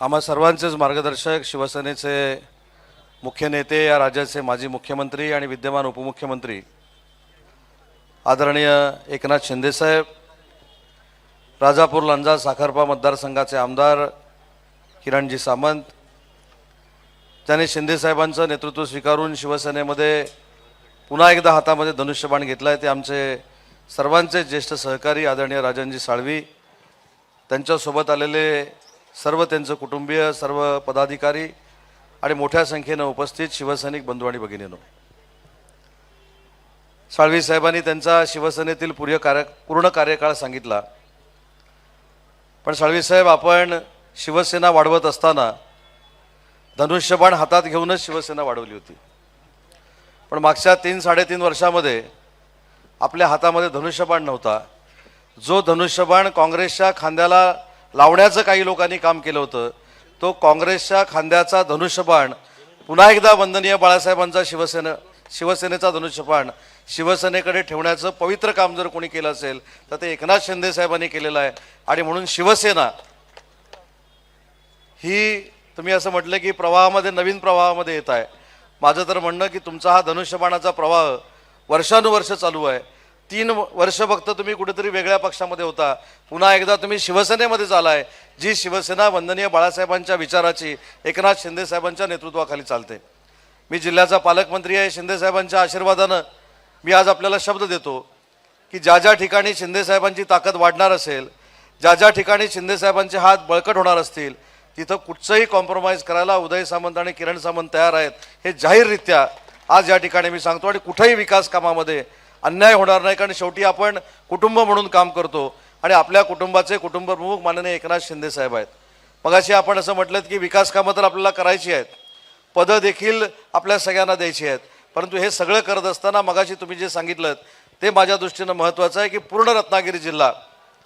आम्हा सर्वांचेच मार्गदर्शक, शिवसेनेचे मुख्य नेते, या राज्याचे माजी मुख्यमंत्री आणि विद्यमान उपमुख्यमंत्री आदरणीय एकनाथ शिंदेसाहेब, राजापूर लांजा साखरपा मतदारसंघाचे आमदार किरणजी सामंत, ज्यांनी शिंदेसाहेबांचं नेतृत्व स्वीकारून शिवसेनेमध्ये पुन्हा एकदा हातामध्ये धनुष्यबाण घेतला आहे, ते आमचे सर्वांचे ज्येष्ठ सहकारी आदरणीय राजनजी साळवी, त्यांच्यासोबत आलेले सर्व त्यांचे कुटुंबीय, सर्व पदाधिकारी आणि मोठ्या संख्येने उपस्थित शिवसैनिक बंधू आणि भगिनींनो, साळवी साहेबांनी त्यांचा शिवसेनेतील पूर्ण कार्यकाळ सांगितला. पण साळवी साहेब, आपण शिवसेना वाढवत असताना धनुष्यबाण हातात घेऊनच शिवसेना वाढवली होती. पण मागच्या 3-3.5 वर्षामध्ये आपल्या हातामध्ये धनुष्यबाण नव्हता. जो धनुष्यबाण काँग्रेसच्या खांद्याला लावण्याचं काही लोकांनी काम केलं होतं, तो काँग्रेसच्या खांद्याचा धनुष्यबाण पुन्हा एकदा वंदनीय बाळासाहेबांचा शिवसेनेचा धनुष्यबाण शिवसेनेकडे ठेवण्याचं पवित्र काम जर कोणी केलं असेल तर ते एकनाथ शिंदे साहेबांनी केलेलं आहे. आणि म्हणून शिवसेना ही, तुम्ही असं म्हटलं की प्रवाहामध्ये, नवीन प्रवाहामध्ये येत आहे. माझं तर म्हणणं की तुमचा हा धनुष्यबाणाचा प्रवाह वर्षानुवर्ष चालू आहे. 3 वर्ष फक्त तुम्ही कुठेतरी वेगळ्या पक्षामध्ये होता, पुन्हा एकदा तुम्ही शिवसेनेमध्ये आलाय, जी शिवसेना वंदनीय बाळासाहेबांच्या विचाराची, एकनाथ शिंदे साहेबांच्या नेतृत्वाखाली चालते. मी जिल्ह्याचा पालकमंत्री आहे. शिंदे साहेबांच्या आशीर्वादानं मी आज आपल्याला शब्द देतो की ज्या ज्या ठिकाणी शिंदे साहेबांची ताकद वाढणार असेल, ज्या ज्या ठिकाणी शिंदे साहेबांचे हात बळकट होणार असतील, तिथं कुठचंही कॉम्प्रोमाइज करायला उदय सामंत आणि किरण सामंत तयार आहेत, हे जाहीररित्या आज या ठिकाणी मी सांगतो. आणि कुठेही विकास कामामध्ये अन्याय होणार नाही, कारण शेवटी आपण कुटुंब म्हणून काम करतो आणि आपल्या कुटुंबाचे कुटुंबप्रमुख माननीय एकनाथ शिंदे साहेब आहेत. मगाशी आपण असं म्हटलं की विकास कामं तर आपल्याला करायची आहेत, पदं देखील आपल्या सगळ्यांना द्यायची आहेत, परंतु हे सगळं करत असताना मगाशी तुम्ही जे सांगितलं ते माझ्या दृष्टीनं महत्त्वाचं आहे की पूर्ण रत्नागिरी जिल्हा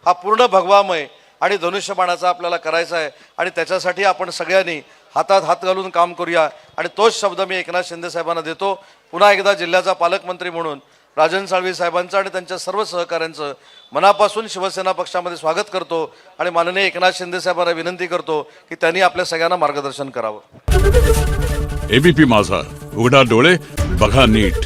हा पूर्ण भगवामय आणि धनुष्यबाणाचा आपल्याला करायचा आहे. आणि त्याच्यासाठी आपण सगळ्यांनी हातात हात घालून काम करूया. आणि तोच शब्द मी एकनाथ शिंदे साहेबांना देतो. पुन्हा एकदा जिल्ह्याचा पालकमंत्री म्हणून राजन साळवी साहेबांचं आणि त्यांच्या सर्व सहकाऱ्यांचं मनापासून शिवसेना पक्षामध्ये स्वागत करतो आणि माननीय एकनाथ शिंदे साहेबांना विनंती करतो की त्यांनी आपल्या सगळ्यांना मार्गदर्शन करावं. एबीपी माझा, उघडा डोळे बघा नीट.